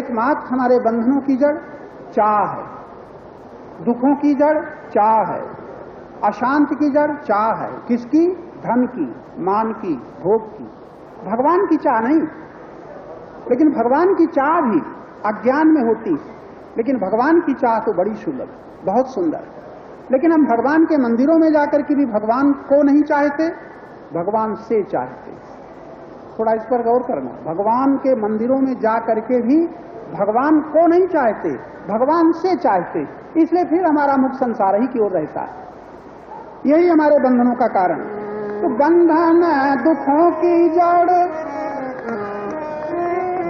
एकमात्र हमारे बंधनों की जड़ चाह है, दुखों की जड़ चाह है, अशांति की जड़ चाह है। किसकी? धन की, मान की, भोग की। भगवान की चाह नहीं। लेकिन भगवान की चाह भी अज्ञान में होती, लेकिन भगवान की चाह तो बड़ी सुलभ, बहुत सुंदर। लेकिन हम भगवान के मंदिरों में जाकर के भी भगवान को नहीं चाहते, भगवान से चाहते। थोड़ा इस पर गौर करना। भगवान के मंदिरों में जा करके भी भगवान को नहीं चाहते, भगवान से चाहते। इसलिए फिर हमारा मुख संसार ही की ओर रहता है। यही हमारे बंधनों का कारण। तो बंधन दुखों की जड़,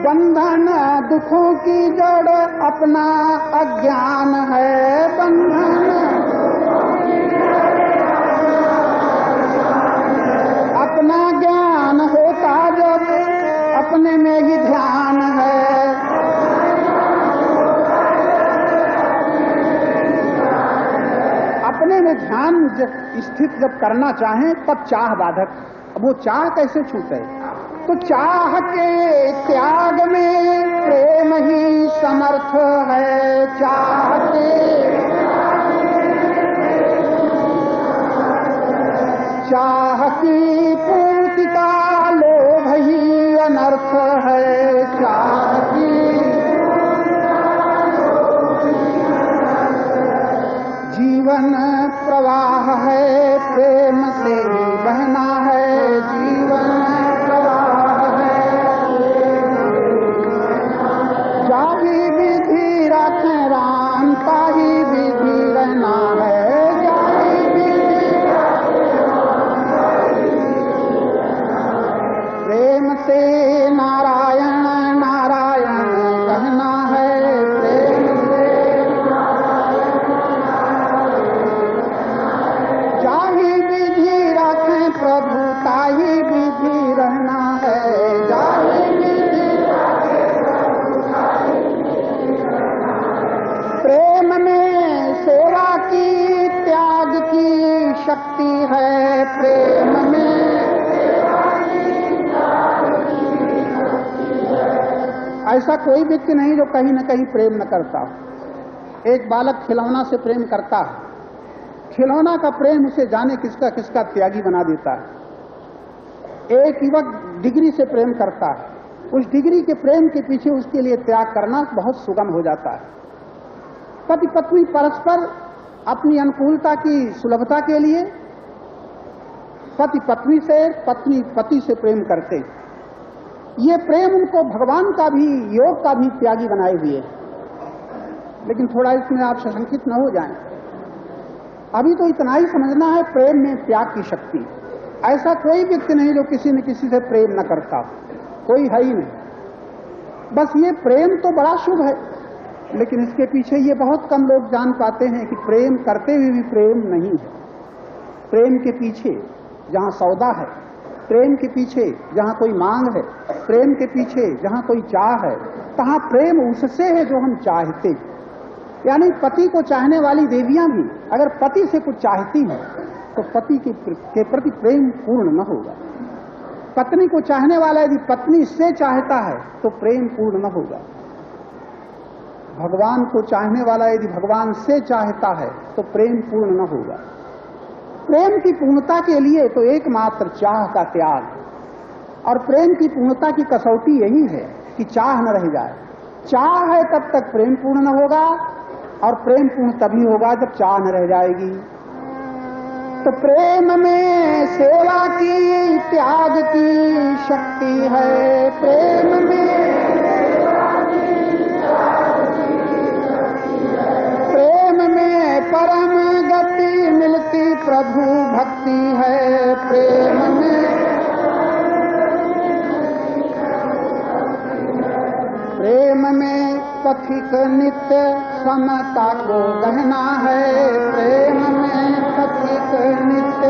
बंधन दुखों की जड़ अपना अज्ञान है। बंधन अपना ज्ञान होता जब अपने में ही ध्यान है। अपने में ध्यान स्थित जब करना चाहें तब चाह बाधक। अब वो चाह कैसे छूटे? तो चाह के त्याग में प्रेम ही समर्थ है। चाह के चाह की पूर्ति का लोभ ही अनर्थ है। चाह की जीवन प्रवाह है, प्रेम से ही बहना है। जीवन प्रवाह है, जाही विधि रखें राम, ताही विधि रहना है। जाही विधि प्रेम से नारायण नारायण कहना है। प्रेम से जाही विधि रखें प्रभु, ताही विधि रहना है। जाही विधि प्रेम में सेवा की त्याग की शक्ति है। प्रेम में ऐसा कोई व्यक्ति नहीं जो कहीं न कहीं प्रेम न करता हो। एक बालक खिलौना से प्रेम करता है, खिलौना का प्रेम उसे जाने किसका किसका त्यागी बना देता है। एक युवक डिग्री से प्रेम करता है, उस डिग्री के प्रेम के पीछे उसके लिए त्याग करना बहुत सुगम हो जाता है। पति पत्नी परस्पर अपनी अनुकूलता की सुलभता के लिए पति पत्नी से, पत्नी पति से प्रेम करते। ये प्रेम उनको भगवान का भी, योग का भी त्यागी बनाए हुए। लेकिन थोड़ा इसमें आप सशंकित न हो जाएं। अभी तो इतना ही समझना है, प्रेम में त्याग की शक्ति। ऐसा कोई व्यक्ति नहीं जो किसी न किसी से प्रेम न करता, कोई है ही नहीं। बस ये प्रेम तो बड़ा शुभ है, लेकिन इसके पीछे ये बहुत कम लोग जान पाते हैं कि प्रेम करते हुए भी प्रेम नहीं है। प्रेम के पीछे जहां सौदा है, प्रेम के पीछे जहां कोई मांग है, प्रेम के पीछे जहां कोई चाह है, तहां प्रेम उससे है जो हम चाहते। यानी पति को चाहने वाली देवियां भी अगर पति से कुछ चाहती हैं तो पति के प्रति प्रेम पूर्ण न होगा। पत्नी को चाहने वाला यदि पत्नी से चाहता है तो प्रेम पूर्ण न होगा। भगवान को चाहने वाला यदि भगवान से चाहता है तो प्रेम पूर्ण न होगा। प्रेम की पूर्णता के लिए तो एकमात्र चाह का त्याग, और प्रेम की पूर्णता की कसौटी यही है कि चाह न रह जाए। चाह है तब तक प्रेम पूर्ण न होगा, और प्रेम पूर्ण तभी होगा जब चाह न रह जाएगी। तो प्रेम में सेवा की त्याग की शक्ति है। प्रेम में प्रेम में परम गति मिलती प्रभु भक्ति है। प्रेम में प्रेम में पथिक नित्य समता को गहना है। प्रेम में पथिक नित्य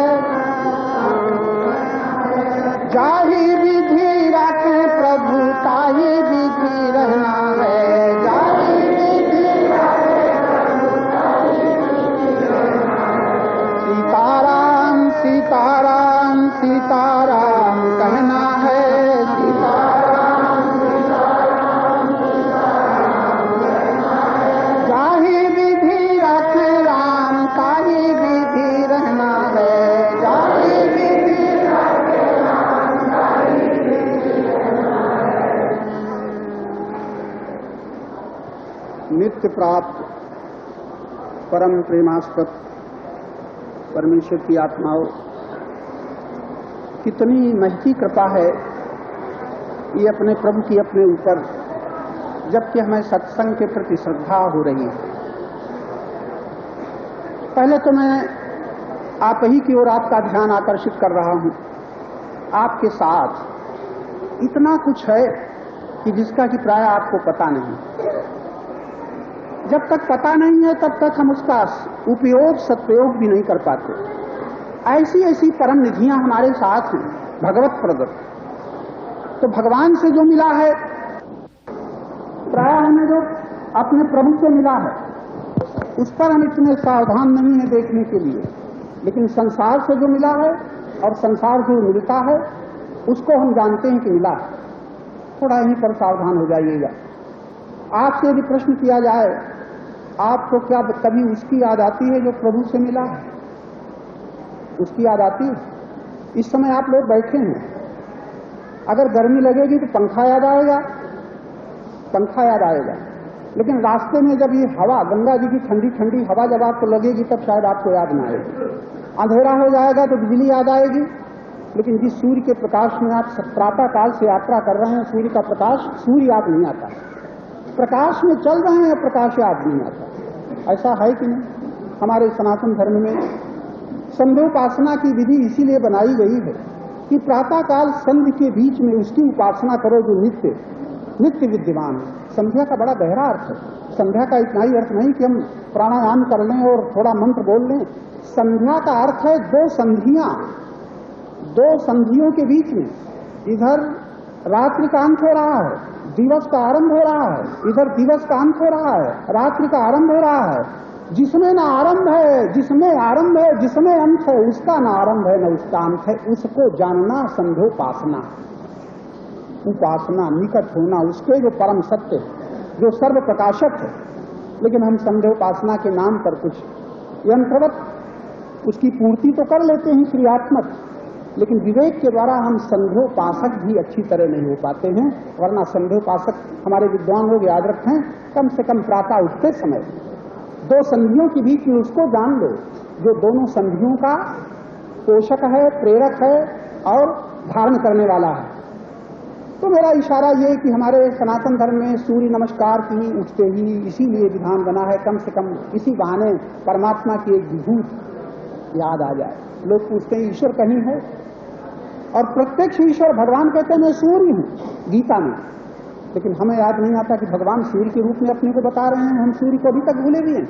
जाही विधि रखे प्रभु, ताही विधि रहना है। जाही विधि रखे प्रभु, ताही विधि रहना है। सीताराम सीताराम सीताराम कहना है। सीताराम सीताराम सीताराम नित्य प्राप्त परम प्रेमास्पद परमेश्वर की आत्माओं, कितनी महती कृपा है ये अपने प्रभु की अपने ऊपर, जबकि हमें सत्संग के प्रति श्रद्धा हो रही है। पहले तो मैं आप ही की ओर आपका ध्यान आकर्षित कर रहा हूं। आपके साथ इतना कुछ है कि जिसका कि प्राय आपको पता नहीं। जब तक पता नहीं है तब तक हम उसका उपयोग सदप्रयोग भी नहीं कर पाते। ऐसी ऐसी परम निधियां हमारे साथ हैं भगवत प्रदत्त। तो भगवान से जो मिला है प्राय हमें जो अपने प्रभु से मिला है उस पर हम इतने सावधान नहीं है देखने के लिए, लेकिन संसार से जो मिला है और संसार से मिलता है उसको हम जानते हैं कि मिला है। थोड़ा यहीं पर सावधान हो जाइएगा। आपसे यदि प्रश्न किया जाए आपको क्या कभी उसकी याद आती है जो प्रभु से मिला है? उसकी याद आती है? इस समय आप लोग बैठे हैं, अगर गर्मी लगेगी तो पंखा याद आएगा, पंखा याद आएगा। लेकिन रास्ते में जब ये हवा, गंगा जी की ठंडी ठंडी हवा जब आपको लगेगी तब शायद आपको याद ना आएगी। अंधेरा हो जाएगा तो बिजली याद आएगी। लेकिन जिस सूर्य के प्रकाश में आप प्रातः काल से यात्रा कर रहे हैं, सूर्य का प्रकाश, सूर्य याद नहीं आता। प्रकाश में चल रहे हैं, प्रकाश याद नहीं आता। ऐसा है कि नहीं? हमारे सनातन धर्म में संध्योपासना की विधि इसीलिए बनाई गई है कि प्रातः काल संध्या के बीच में उसकी उपासना करो जो नित्य नित्य विद्यमान है। संध्या का बड़ा गहरा अर्थ है। संध्या का इतना ही अर्थ नहीं कि हम प्राणायाम कर लें और थोड़ा मंत्र बोल लें। संध्या का अर्थ है दो संधियां, दो संधियों के बीच में, इधर रात्रि का अंत हो रहा है, दिवस का आरंभ हो रहा है, इधर दिवस का अंत हो रहा है, रात्रि का आरंभ हो रहा है। जिसमें ना आरंभ है, जिसमें आरंभ है, जिसमें अंत है, उसका ना आरंभ है न उसका अंत है, उसको जानना संध्योपासना। उपासना, निकट होना उसके जो परम सत्य है, जो सर्व प्रकाशक है। लेकिन हम संध्योपासना के नाम पर कुछ यंत्रवत उसकी पूर्ति तो कर लेते हैं क्रियात्मक, लेकिन विवेक के द्वारा हम संध्योपासक भी अच्छी तरह नहीं हो पाते हैं। वरना संध्योपासक हमारे विद्वान लोग याद रखें, कम से कम प्रातः उठते समय दो संधियों के बीच में उसको जान लो जो दोनों संधियों का पोषक है, प्रेरक है और धारण करने वाला है। तो मेरा इशारा ये कि हमारे सनातन धर्म में सूर्य नमस्कार की उठते ही इसीलिए विधान बना है, कम से कम इसी बहाने परमात्मा की एक विभूत याद आ जाए। लोग पूछते हैं ईश्वर कहीं है, और प्रत्यक्ष ईश्वर भगवान कहते हैं मैं सूर्य हूं गीता में, लेकिन हमें याद नहीं आता कि भगवान सूर्य के रूप में अपने को बता रहे हैं। हम सूर्य को अभी तक भूले भी हैं।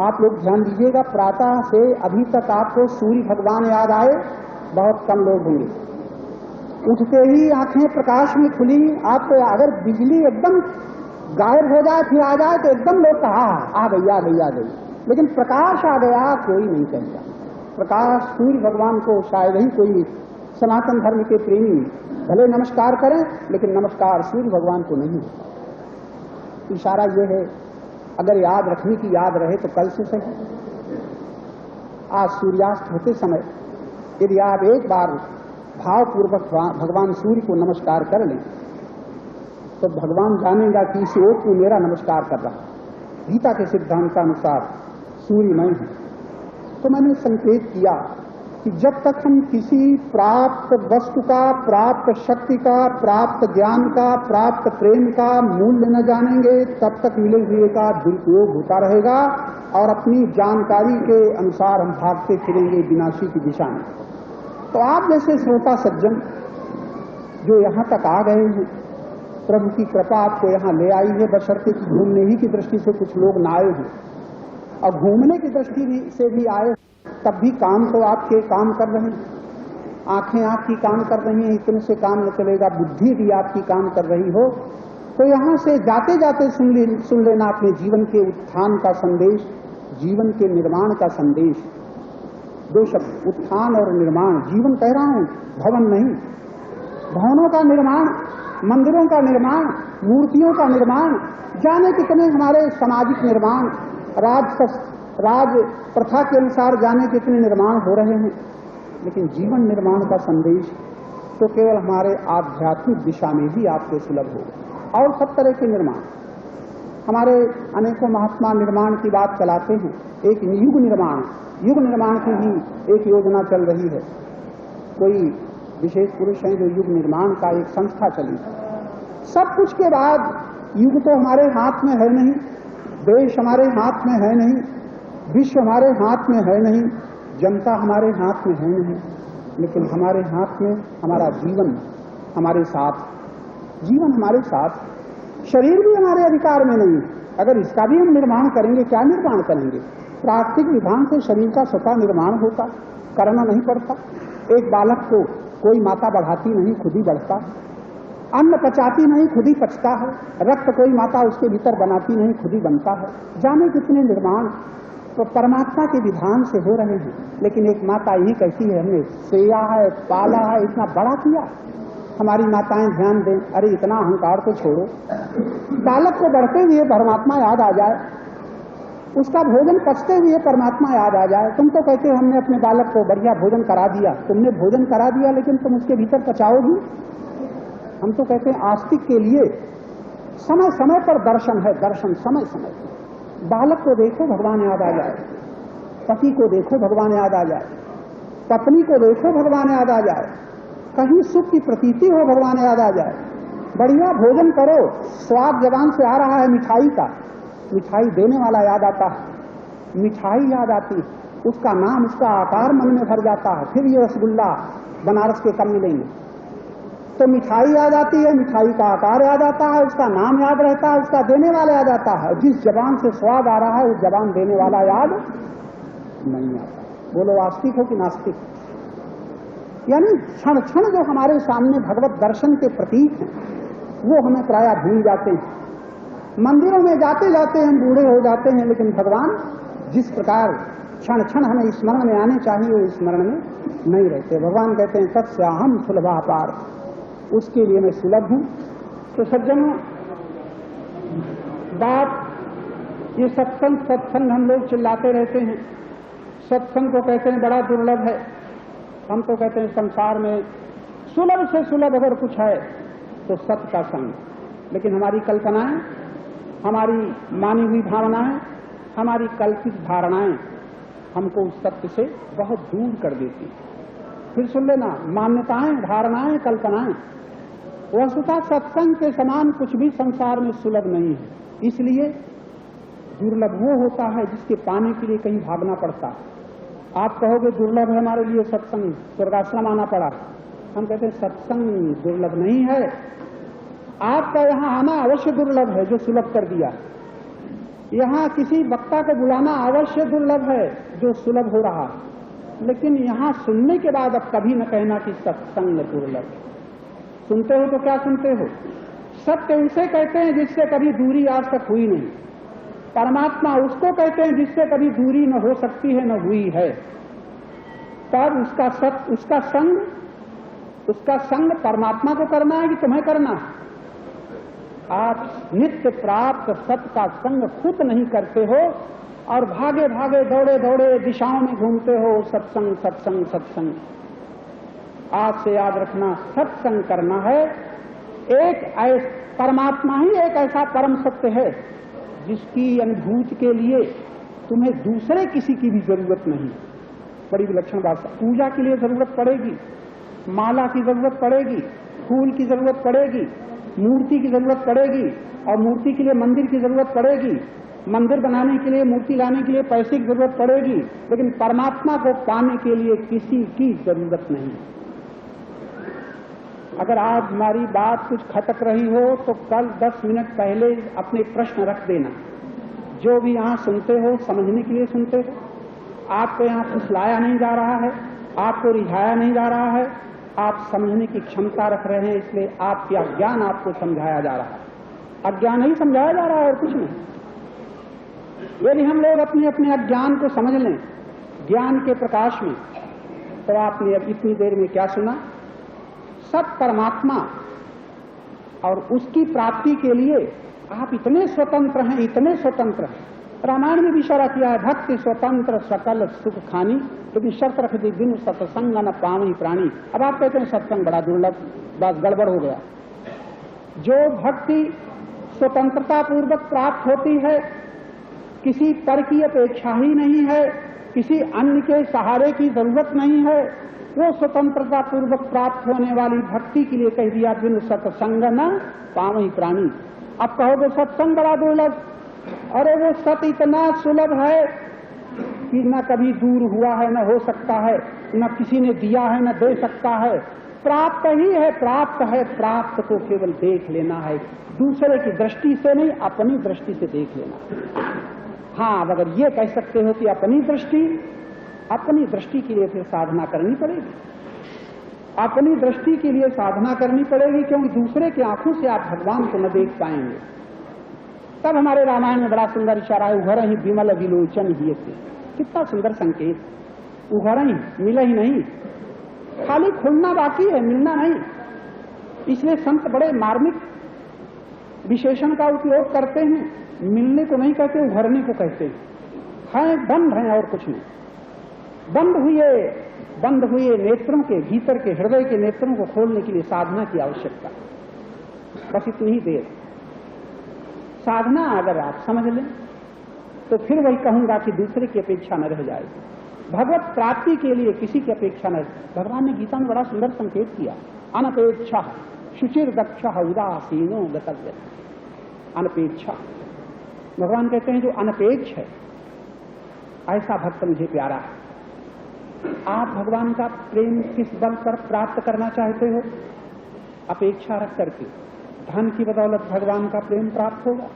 आप लोग ध्यान दीजिएगा, प्रातः से अभी तक आपको सूर्य भगवान याद आए बहुत कम लोग होंगे। उठते ही आंखें प्रकाश में खुली, आपको अगर बिजली एकदम गायब हो जाए फिर आ जाए तो एकदम लोग कहा आ गई आ गई आ गई, लेकिन प्रकाश आ गया कोई नहीं कहता। प्रकाश सूर्य भगवान को शायद ही कोई सनातन धर्म के प्रेमी भले नमस्कार करें, लेकिन नमस्कार सूर्य भगवान को नहीं। इशारा यह है, अगर याद रखने की याद रहे तो कल से सही। आज सूर्यास्त होते समय यदि आप एक बार भावपूर्वक भगवान सूर्य को नमस्कार कर लें तो भगवान जानेगा कि इस ओर को मेरा नमस्कार कर रहा। गीता के सिद्धांत का अनुसार सूर्य मैं हूं। तो मैंने संकेत किया कि जब तक हम किसी प्राप्त वस्तु का, प्राप्त शक्ति का, प्राप्त ज्ञान का, प्राप्त प्रेम का मूल्य न जानेंगे तब तक मिले हुए का दुरुपयोग होता रहेगा और अपनी जानकारी के अनुसार हम भागते फिरेंगे विनाशी की दिशा में। तो आप जैसे श्रोता सज्जन जो यहाँ तक आ गए हैं, प्रभु की कृपा आपको यहाँ ले आई है, बशर्ते कि घूमने ही की दृष्टि से कुछ लोग न आए हैं, और घूमने की दृष्टि से भी आए तब भी काम तो आपके काम कर रहे हैं। आंखें आपकी काम कर रही हैं, इतने से काम न चलेगा। बुद्धि भी आपकी काम कर रही हो तो यहाँ से जाते जाते सुन लेना अपने जीवन के उत्थान का संदेश, जीवन के निर्माण का संदेश। दो शब्द, उत्थान और निर्माण। जीवन कह रहा हूं, भवन नहीं। भवनों का निर्माण, मंदिरों का निर्माण, मूर्तियों का निर्माण, जाने कितने हमारे सामाजिक निर्माण, राज प्रथा के अनुसार जाने कितने निर्माण हो रहे हैं, लेकिन जीवन निर्माण का संदेश तो केवल हमारे आध्यात्मिक दिशा में ही आपको सुलभ होगा। और सब तरह के निर्माण, हमारे अनेकों महात्मा निर्माण की बात चलाते हैं। एक युग निर्माण की भी एक योजना चल रही है। कोई विशेष पुरुष हैं जो युग निर्माण का एक संस्था चली। सब कुछ के बाद युग तो हमारे हाथ में है नहीं, देश हमारे हाथ में है नहीं, विश्व हमारे हाथ में है नहीं, जनता हमारे हाथ में है नहीं, लेकिन हमारे हाथ में हमारा जीवन हमारे साथ, जीवन हमारे साथ, शरीर भी हमारे अधिकार में नहीं। अगर इसका भी हम निर्माण करेंगे, क्या निर्माण करेंगे? प्राकृतिक विधान से शरीर का स्वतः निर्माण होता, करना नहीं पड़ता। एक बालक को कोई माता बढ़ाती नहीं, खुद ही बढ़ता। अन्न पचाती नहीं, खुद ही पचता है। रक्त कोई माता उसके भीतर बनाती नहीं, खुद ही बनता है। जाने कितने निर्माण तो परमात्मा के विधान से हो रहे हैं। लेकिन एक माता यही कहती है, हमने सेया है, पाला है, इतना बड़ा किया। हमारी माताएं ध्यान दें, अरे इतना अहंकार तो छोड़ो। बालक को बढ़ते हुए परमात्मा याद आ जाए, उसका भोजन पचते हुए परमात्मा याद आ जाए। तुम तो कहते हो हमने अपने बालक को बढ़िया भोजन करा दिया। तुमने भोजन करा दिया, लेकिन तुम उसके भीतर पचाओगी? हम तो कहते हैं आस्तिक के लिए समय समय पर दर्शन है, दर्शन समय समय पर। बालक को देखो भगवान याद आ जाए, पति को देखो भगवान याद आ जाए, पत्नी को देखो भगवान याद आ जाए, कहीं सुख की प्रतीति हो भगवान याद आ जाए। बढ़िया भोजन करो, स्वाद जबान से आ रहा है मिठाई का, मिठाई देने वाला याद आता है, मिठाई याद आती, उसका नाम, उसका आकार मन में भर जाता है। फिर ये रसगुल्ला बनारस के कम मिलेंगे, तो मिठाई याद आती है, मिठाई का आकार याद आता है, उसका नाम याद रहता है, उसका देने वाला याद आता है। जिस जबान से स्वाद आ रहा है उस जबान देने वाला याद नहीं आता। बोलो आस्तिक हो कि नास्तिक? यानी क्षण क्षण जो हमारे सामने भगवत दर्शन के प्रतीक हैं वो हमें प्राय भूल जाते हैं। मंदिरों में जाते जाते हम बूढ़े हो जाते हैं, लेकिन भगवान जिस प्रकार क्षण क्षण हमें स्मरण में आने चाहिए वो स्मरण में नहीं रहते। भगवान कहते हैं तत्स्याहम सुलभा पार, उसके लिए मैं सुलभ हूं। तो सज्जनों, बात ये सत्संग हम लोग चिल्लाते रहते हैं। सत्संग को कहते हैं बड़ा दुर्लभ है। हम तो कहते हैं संसार में सुलभ से सुलभ अगर कुछ है तो सत्य का संग। लेकिन हमारी कल्पनाएं, हमारी मानी हुई भावनाएं, हमारी कल्पित धारणाएं हमको उस सत्य से बहुत दूर कर देती। फिर सुन लेना, मान्यताएं, धारणाएं, कल्पनाएं, वस्तुतः सत्संग के समान कुछ भी संसार में सुलभ नहीं है। इसलिए दुर्लभ वो होता है जिसके पाने के लिए कहीं भागना पड़ता। आप कहोगे दुर्लभ है हमारे लिए सत्संग, स्वर्गाश्रम आना पड़ा। हम कहते हैं सत्संग दुर्लभ नहीं है, आपका यहां आना अवश्य दुर्लभ है जो सुलभ कर दिया। यहां किसी वक्ता को बुलाना अवश्य दुर्लभ है जो सुलभ हो रहा। लेकिन यहां सुनने के बाद अब कभी न कहना कि सत्संग दुर्लभ। सुनते हो तो क्या सुनते हो? सत्य उसे कहते हैं जिससे कभी दूरी आज तक हुई नहीं। परमात्मा उसको कहते हैं जिससे कभी दूरी न हो सकती है न हुई है। तब उसका संग परमात्मा को करना है कि तुम्हें करना है? आप नित्य प्राप्त सत्य का संग खुद नहीं करते हो और भागे भागे दौड़े दौड़े दिशाओं में घूमते हो। सत्संग सत्संग सत्संग। आज से याद रखना, सत्संग करना है। परमात्मा ही एक ऐसा परम सत्य है जिसकी अनुभूति के लिए तुम्हें दूसरे किसी की भी जरूरत नहीं। बड़ी विलक्षण बात। पूजा के लिए जरूरत पड़ेगी, माला की जरूरत पड़ेगी, फूल की जरूरत पड़ेगी, मूर्ति की जरूरत पड़ेगी, और मूर्ति के लिए मंदिर की जरूरत पड़ेगी, मंदिर बनाने के लिए, मूर्ति लाने के लिए पैसे की जरूरत पड़ेगी। लेकिन परमात्मा को पाने के लिए किसी की जरूरत नहीं। अगर आज हमारी बात कुछ खटक रही हो तो कल 10 मिनट पहले अपने प्रश्न रख देना। जो भी यहां सुनते हो समझने के लिए सुनते हो। आपको यहां फुसलाया नहीं जा रहा है, आपको रिझाया नहीं जा रहा है, आप समझने की क्षमता रख रहे हैं, इसलिए आपका ज्ञान आपको समझाया जा रहा है। अज्ञान ही समझाया जा रहा है और कुछ नहीं। यदि हम लोग अपने अपने अज्ञान को समझ लें ज्ञान के प्रकाश में, तो आपने अब इतनी देर में क्या सुना? सब परमात्मा और उसकी प्राप्ति के लिए आप इतने स्वतंत्र हैं, इतने स्वतंत्र हैं। रामायण में भी इशारा किया है, भक्ति स्वतंत्र सकल सुख खानी, लेकिन शर्त रख दी दिन सत्संग न पावनी प्राणी। अब आप कहते हैं सत्संग बड़ा दुर्लभ, बस गड़बड़ हो गया। जो भक्ति स्वतंत्रता पूर्वक प्राप्त होती है, किसी पर की अपेक्षा ही नहीं है, किसी अन्य के सहारे की जरूरत नहीं है। वो स्वतंत्रता पूर्वक प्राप्त होने वाली भक्ति के लिए कह दिया बिन सत्संग न पावई प्राणी। अब कहोगे सत्संग बड़ा दुर्लभ, अरे वो सत इतना सुलभ है कि न कभी दूर हुआ है, न हो सकता है, न किसी ने दिया है, न दे सकता है। प्राप्त ही है, प्राप्त है, प्राप्त को केवल देख लेना है, दूसरे की दृष्टि से नहीं, अपनी दृष्टि से देख लेना। हाँ, अब अगर ये कह सकते हो कि अपनी दृष्टि के लिए फिर साधना करनी पड़ेगी, अपनी दृष्टि के लिए साधना करनी पड़ेगी, क्योंकि दूसरे की आंखों से आप भगवान को न देख पाएंगे। तब हमारे रामायण में बड़ा सुंदर इशारा है, उघर ही विमल विलोचन ही थे। कितना सुंदर संकेत, उघर ही, मिला ही नहीं, खाली खुलना बाकी है, मिलना नहीं। इसलिए संत बड़े मार्मिक विशेषण का उपयोग करते हैं, मिलने को नहीं कहते, उभरने को कहते हैं। बंद हैं और कुछ नहीं, बंद हुए नेत्रों के भीतर के हृदय के नेत्रों को खोलने के लिए साधना की आवश्यकता, बस इतनी ही देर। साधना अगर आप समझ लें तो फिर वही कहूंगा कि दूसरे की अपेक्षा न रह जाएगी। भगवत प्राप्ति के लिए किसी की अपेक्षा न। भगवान ने गीता में बड़ा सुंदर संकेत किया, अनपेक्षा शुचिर दक्ष उदासीनो गतव्य। अनपेक्षा, भगवान कहते हैं जो अनपेक्ष है ऐसा भक्त मुझे प्यारा है। आप भगवान का प्रेम किस बल पर प्राप्त करना चाहते हो? अपेक्षा रख करके। धन की बदौलत भगवान का प्रेम प्राप्त होगा,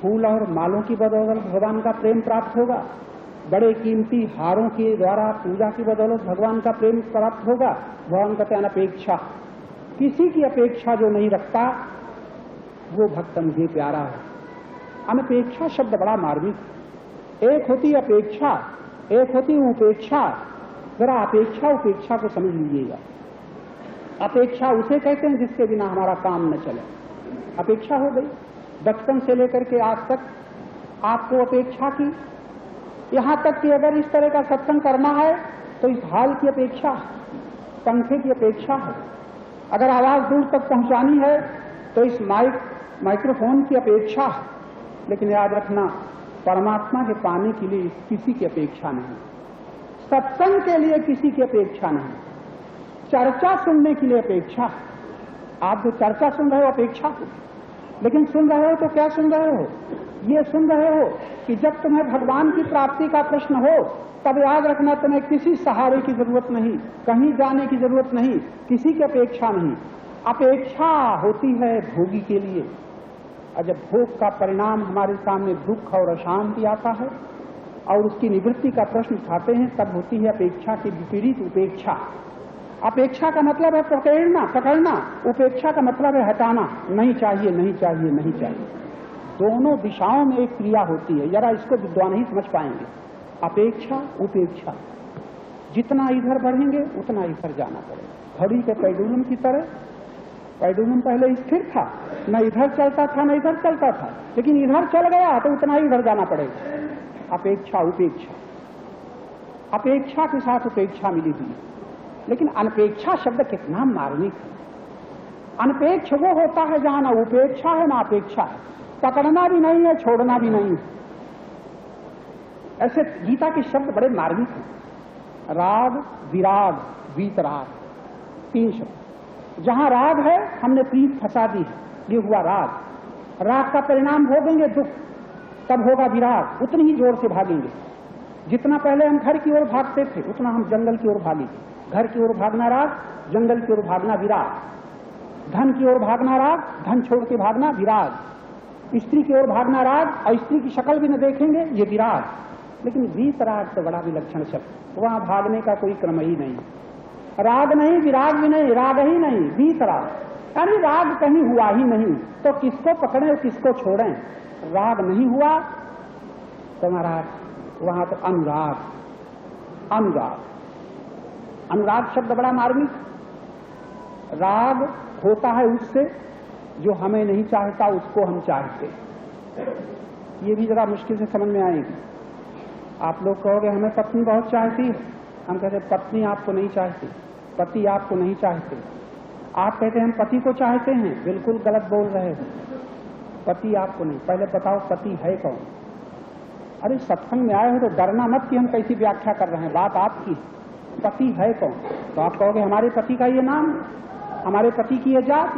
फूल और मालों की बदौलत भगवान का प्रेम प्राप्त होगा, बड़े कीमती हारों के द्वारा पूजा की बदौलत भगवान का प्रेम प्राप्त होगा। भगवान कहते हैं अनपेक्षा, किसी की अपेक्षा जो नहीं रखता वो भक्त मुझे प्यारा है। अनपेक्षा शब्द बड़ा मार्मिक। एक होती अपेक्षा, एक होती उपेक्षा। जरा अपेक्षा उपेक्षा को समझ लीजिएगा। अपेक्षा उसे कहते हैं जिसके बिना हमारा काम न चले। अपेक्षा हो गई, बचपन से लेकर के आज तक आपको अपेक्षा की, यहां तक कि अगर इस तरह का सत्संग करना है तो इस हाल की अपेक्षा है, पंखे की अपेक्षा है। अगर आवाज दूर तक पहुंचानी है तो इस माइक्रोफोन की अपेक्षा है। लेकिन याद रखना, परमात्मा के पाने के लिए किसी की अपेक्षा नहीं, सत्संग के लिए किसी की अपेक्षा नहीं, चर्चा सुनने के लिए अपेक्षा है। आप जो चर्चा सुन रहे हो अपेक्षा हो, लेकिन सुन रहे हो तो क्या सुन रहे हो? ये सुन रहे हो कि जब तुम्हें भगवान की प्राप्ति का प्रश्न हो तब याद रखना तुम्हें किसी सहारे की जरूरत नहीं, कहीं जाने की जरूरत नहीं, किसी की अपेक्षा नहीं। अपेक्षा होती है भोगी के लिए, और जब भोग का परिणाम हमारे सामने दुख और अशांति आता है और उसकी निवृत्ति का प्रश्न उठाते हैं तब होती है अपेक्षा की विपरीत उपेक्षा। अपेक्षा का मतलब है पकड़ना, उपेक्षा का मतलब है हटाना, नहीं चाहिए, नहीं चाहिए, नहीं चाहिए। दोनों दिशाओं में एक क्रिया होती है, जरा इसको विद्वान ही समझ पाएंगे। अपेक्षा उपेक्षा, जितना इधर बढ़ेंगे उतना इधर जाना पड़ेगा। घड़ी के पेंडुलम की तरह, पेंडुलम पहले स्थिर था, न इधर चलता था न इधर चलता था, लेकिन इधर चल गया तो उतना ही इधर जाना पड़ेगा। अपेक्षा उपेक्षा, अपेक्षा के साथ उपेक्षा मिली हुई। लेकिन अनपेक्षा शब्द कितना मार्मिक है। अनपेक्ष वो होता है जहां ना उपेक्षा है ना अपेक्षा है, पकड़ना भी नहीं है, छोड़ना भी नहीं है। ऐसे गीता के शब्द बड़े मार्मिक हैं। राग, विराग, वीतराग, 3 शब्द। जहां राग है हमने प्रीत फंसा दी है, ये हुआ राग। राग का परिणाम भोगेंगे दुख, तब होगा विराग, उतनी ही जोर से भागेंगे। जितना पहले हम घर की ओर भागते थे उतना हम जंगल की ओर भागेंगे। घर की ओर भागना राग, जंगल की ओर भागना विराग। धन की ओर भागना राग, धन छोड़ के भागना विराग। स्त्री की ओर भागना राग और स्त्री की शक्ल भी न देखेंगे, ये विराग। लेकिन वीतराग तो बड़ा विलक्षण शब्द, वहां भागने का कोई क्रम ही नहीं। राग नहीं, विराग भी नहीं, राग ही नहीं, वीतराग। यानी राग कहीं हुआ ही नहीं तो किसको पकड़ें और किसको छोड़ें? राग नहीं हुआ तो महाराज वहां तो अनुराग। अनुराग, अनुराग शब्द बड़ा मार्मिक। राग होता है उससे जो हमें नहीं चाहता उसको हम चाहते। ये भी जरा मुश्किल से समझ में आएगी। आप लोग कहोगे हमें पत्नी बहुत चाहती है, हम कहते पत्नी आपको नहीं चाहती, पति आपको नहीं चाहते। आप कहते हैं हम पति को चाहते हैं, बिल्कुल गलत बोल रहे हैं। पति आपको नहीं। पहले बताओ पति है कौन? अरे सत्संग में आए हो तो डरना मत कि हम कैसी व्याख्या कर रहे हैं, बात आपकी। पति है कौन? तो आप कहोगे हमारे पति का ये नाम, हमारे पति की ये जात,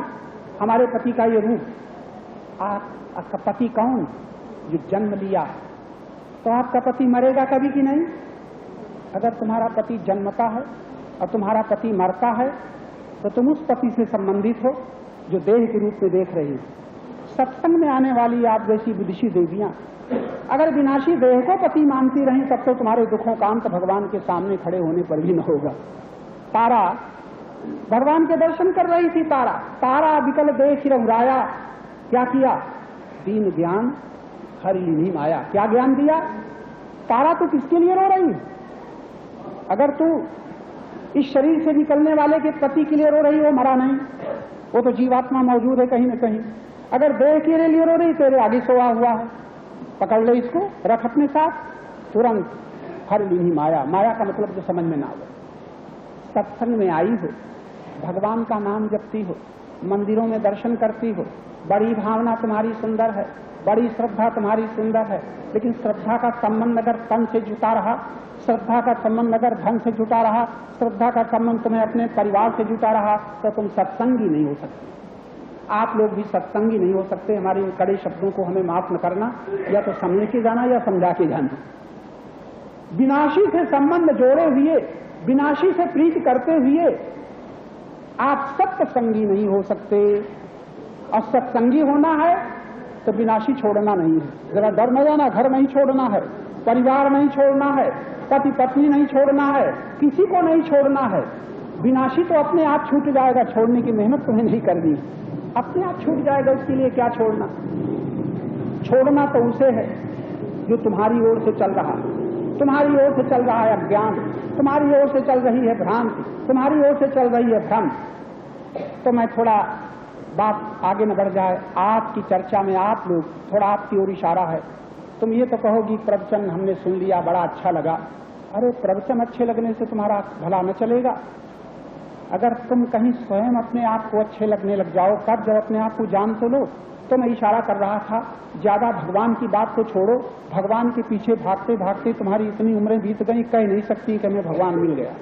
हमारे पति का ये रूप। आपका पति कौन? जो जन्म लिया। तो आपका पति मरेगा कभी कि नहीं? अगर तुम्हारा पति जन्मता है और तुम्हारा पति मरता है तो तुम उस पति से संबंधित हो जो देह के रूप में देख रही हो। सत्संग में आने वाली आप जैसी विदुषी देवियां अगर विनाशी देह को पति मानती रही तब तो तुम्हारे दुखों का अंत भगवान के सामने खड़े होने पर भी न होगा। तारा भगवान के दर्शन कर रही थी। तारा विकल देख रघुराया, क्या किया? दीन ज्ञान हरि लीनी माया। क्या ज्ञान दिया? तारा तू किसके लिए रो रही? अगर तू इस शरीर से निकलने वाले के पति के लिए रो रही, वो मरा नहीं, वो तो जीवात्मा मौजूद है कहीं न कहीं। अगर देह के लिए रो रही, तेरे आगे सोया हुआ है, पकड़ ले इसको, रख अपने साथ, तुरंत हर लीनी माया। माया का मतलब जो समझ में ना आवे। सत्संग में आई हो, भगवान का नाम जपती हो, मंदिरों में दर्शन करती हो, बड़ी भावना तुम्हारी सुंदर है, बड़ी श्रद्धा तुम्हारी सुंदर है, लेकिन श्रद्धा का संबंध अगर तन से जुटा रहा, श्रद्धा का संबंध अगर धन से जुटा रहा, श्रद्धा का संबंध तुम्हें अपने परिवार से जुटा रहा, तो तुम सत्संगी नहीं हो सकते। आप लोग भी सत्संगी नहीं हो सकते। हमारे इन कड़े शब्दों को हमें माफ न करना, या तो समझ के जाना या समझा के जाना। विनाशी से संबंध जोड़े हुए, विनाशी से प्रीति करते हुए आप सत्संगी नहीं हो सकते। और सत्संगी होना है तो विनाशी छोड़ना नहीं है। जरा डर न जाना, घर नहीं छोड़ना है, परिवार नहीं छोड़ना है, पति पत्नी नहीं छोड़ना है, किसी को नहीं छोड़ना है। विनाशी तो अपने आप छूट जाएगा, छोड़ने की मेहनत तुम्हें नहीं करनी, अपने आप छूट जाएगा। उसके लिए क्या छोड़ना? छोड़ना तो उसे है जो तुम्हारी ओर से चल रहा है। तुम्हारी ओर से चल रहा है अज्ञान, तुम्हारी ओर से चल रही है भ्रांति, तुम्हारी ओर से चल रही है भ्रम। तो मैं थोड़ा बात आगे न बढ़ जाए, आपकी चर्चा में आप लोग थोड़ा आपकी ओर इशारा है। तुम ये तो कहोगी प्रवचन हमने सुन लिया, बड़ा अच्छा लगा। अरे प्रवचन अच्छे लगने से तुम्हारा भला न चलेगा। अगर तुम कहीं स्वयं अपने आप को अच्छे लगने लग जाओ, तब जब अपने आप को जान तो लो। तो मैं इशारा कर रहा था, ज्यादा भगवान की बात को छोड़ो। भगवान के पीछे भागते भागते तुम्हारी इतनी उम्रें बीत गई, कह नहीं सकती कि हमें भगवान मिल गया,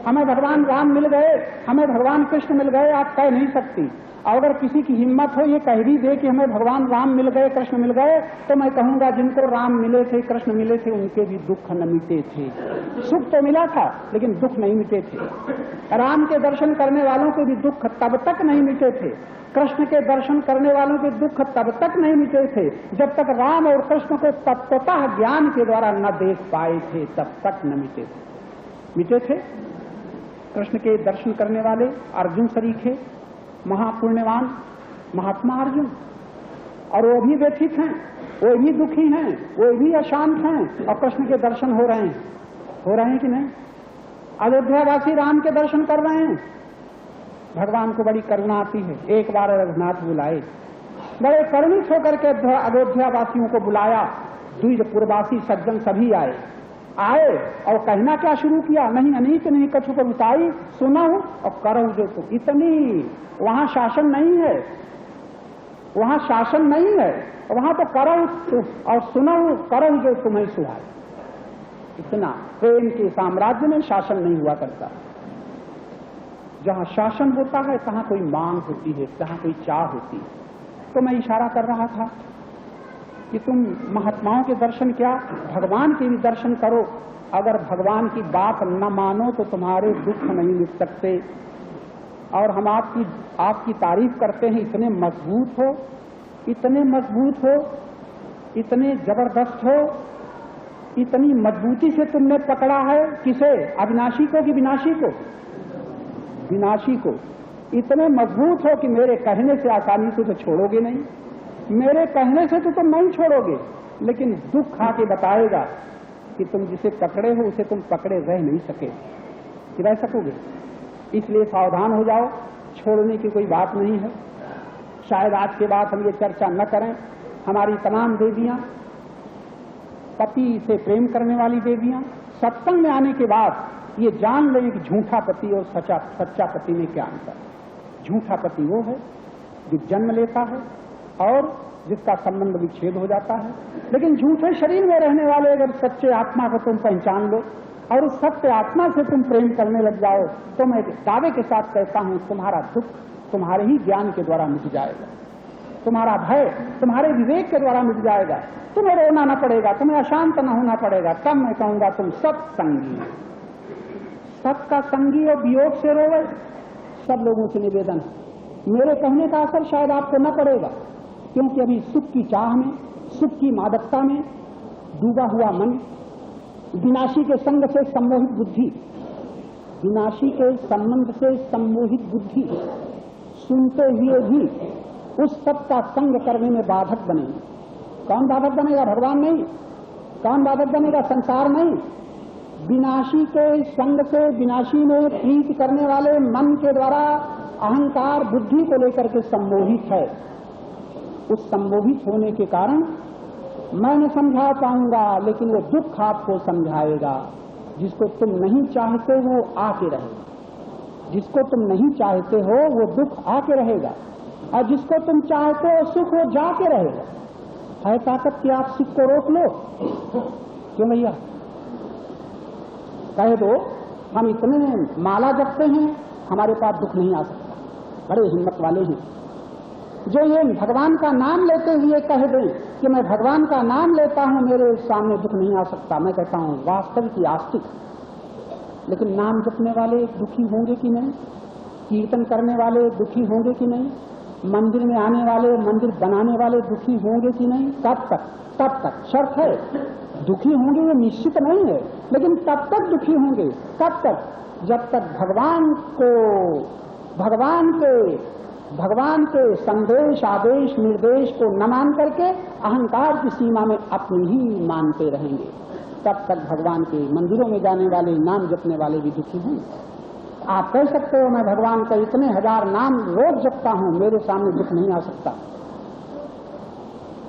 हमें भगवान राम मिल गए, हमें भगवान कृष्ण मिल गए, आप कह नहीं सकती। और अगर किसी की हिम्मत हो ये कह भी दे कि हमें भगवान राम मिल गए, कृष्ण मिल गए, तो मैं कहूंगा जिनको राम मिले थे, कृष्ण मिले थे, उनके भी दुख न मिटे थे। सुख तो मिला था लेकिन दुख नहीं मिटे थे। राम के दर्शन करने वालों के भी दुख तब तक नहीं मिटे थे, कृष्ण के दर्शन करने वालों के दुख तब तक नहीं मिटे थे जब तक राम और कृष्ण को तत्वतः ज्ञान के द्वारा न देख पाए थे, तब तक न मिटे थे। मिटे थे कृष्ण के दर्शन करने वाले अर्जुन सरीखे महापुण्यवान महात्मा अर्जुन, और वो भी व्यथित हैं, वो भी दुखी हैं, वो भी अशांत हैं, और कृष्ण के दर्शन हो रहे हैं कि नहीं? अयोध्यावासी राम के दर्शन कर रहे हैं। भगवान को बड़ी करुणा आती है। एक बार रघुनाथ बुलाए, बड़े करुणित होकर के अयोध्यावासियों को बुलाया। द्विजपुरवासी सज्जन सभी आए और कहना क्या शुरू किया? नहीं अनीक नहीं कछु कविताई सुनाऊं और करऊं जो तुम। इतनी वहां शासन नहीं है, वहां शासन नहीं है, वहां तो करऊं और सुनाऊं करऊं जो तुम्हें सुहाए। इतना प्रेम के साम्राज्य में शासन नहीं हुआ करता। जहां शासन होता है तहां कोई मांग होती है, तहां कोई चाह होती है। तो मैं इशारा कर रहा था कि तुम महात्माओं के दर्शन क्या, भगवान के भी दर्शन करो। अगर भगवान की बात न मानो तो तुम्हारे दुख नहीं मिट सकते। और हम आपकी तारीफ करते हैं, इतने मजबूत हो, इतने मजबूत हो, इतने जबरदस्त हो, इतनी मजबूती से तुमने पकड़ा है। किसे? अविनाशी को कि विनाशी को? विनाशी को। इतने मजबूत हो कि मेरे कहने से आसानी से तो छोड़ोगे नहीं, मेरे कहने से तो तुम नहीं छोड़ोगे, लेकिन दुख आके बताएगा कि तुम जिसे पकड़े हो उसे तुम पकड़े रह नहीं सके, कि रह सकोगे। इसलिए सावधान हो जाओ, छोड़ने की कोई बात नहीं है। शायद आज के बाद हम ये चर्चा न करें। हमारी तमाम देवियां, पति से प्रेम करने वाली देवियां, सत्संग में आने के बाद ये जान लें कि झूठा पति और सच्चा पति में क्या अंतर है। झूठा पति वो है जो जन्म लेता है, और जिसका संबंध विच्छेद हो जाता है। लेकिन झूठे शरीर में रहने वाले अगर सच्चे आत्मा को तुम पहचान लो और उस सत्य आत्मा से तुम प्रेम करने लग जाओ, तो मैं दावे के साथ कहता हूं तुम्हारा दुख तुम्हारे ही ज्ञान के द्वारा मिट जाएगा, तुम्हारा भय तुम्हारे विवेक के द्वारा मिट जाएगा, तुम्हें रोना न पड़ेगा, तुम्हें अशांत न होना पड़ेगा। तब मैं कहूंगा तुम सत्संगी, सत का संगी और वियोग से रोवे। सब लोगों से निवेदन है, मेरे कहने का असर शायद आपको न पड़ेगा, क्योंकि अभी सुख की चाह में, सुख की मादकता में डूबा हुआ मन, विनाशी के संग से सम्मोहित बुद्धि, विनाशी के संबंध से सम्मोहित बुद्धि सुनते हुए भी उस सब का संग करने में बाधक बनेगी। कौन बाधक बनेगा? भगवान नहीं। कौन बाधक बनेगा? संसार नहीं। विनाशी के संग से, विनाशी में प्रीति करने वाले मन के द्वारा अहंकार बुद्धि को लेकर के सम्मोहित है। उस सम्मोहित होने के कारण मैं न समझा पाऊंगा, लेकिन वो दुख आपको समझाएगा। जिसको तुम नहीं चाहते वो आके रहेगा, जिसको तुम नहीं चाहते हो वो दुख आके रहेगा, और जिसको तुम चाहते हो सुख वो जाके रहेगा। है ताकत कि आप सुख को रोक लो? क्यों भैया? कह दो हम इतने माला जपते हैं, हमारे पास दुख नहीं आ सकता। बड़े हिम्मत वाले हैं जो ये भगवान का नाम लेते हुए कह दें कि मैं भगवान का नाम लेता हूं, मेरे सामने दुख नहीं आ सकता। मैं कहता हूं वास्तविक आस्तिक। लेकिन नाम जपने वाले दुखी होंगे कि नहीं? कीर्तन करने वाले दुखी होंगे कि नहीं? मंदिर में आने वाले, मंदिर बनाने वाले दुखी होंगे कि नहीं? कब तक? तब तक। शर्त है दुखी होंगे, ये निश्चित नहीं है, लेकिन तब तक दुखी होंगे। कब तक? जब तक भगवान के संदेश, आदेश, निर्देश को न मान करके अहंकार की सीमा में अपनी ही मानते रहेंगे। तब तक भगवान के मंदिरों में जाने वाले, नाम जपने वाले भी दुखी होंगे। आप कह सकते हो मैं भगवान का इतने हजार नाम रोज जपता हूं, मेरे सामने दुख नहीं आ सकता।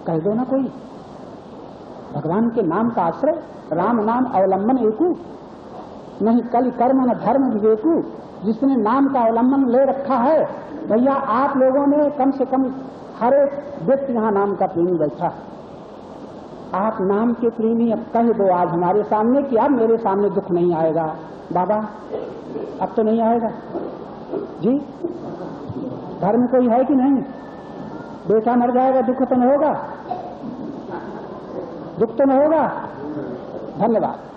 कह दो ना कोई। भगवान के नाम का आश्रय, राम नाम अवलंबन एकू, नहीं कल कर्म न धर्म विवेकू। जिसने नाम का अवलंबन ले रखा है, भैया आप लोगों ने कम से कम हर एक व्यक्ति यहां नाम का प्रेमी बैठा। आप नाम के प्रेमी अब कह दो आज हमारे सामने कि अब मेरे सामने दुख नहीं आएगा। बाबा अब तो नहीं आएगा जी। घर में कोई है कि नहीं? बेटा मर जाएगा, दुख तो नहीं होगा? दुख तो नहीं होगा? धन्यवाद।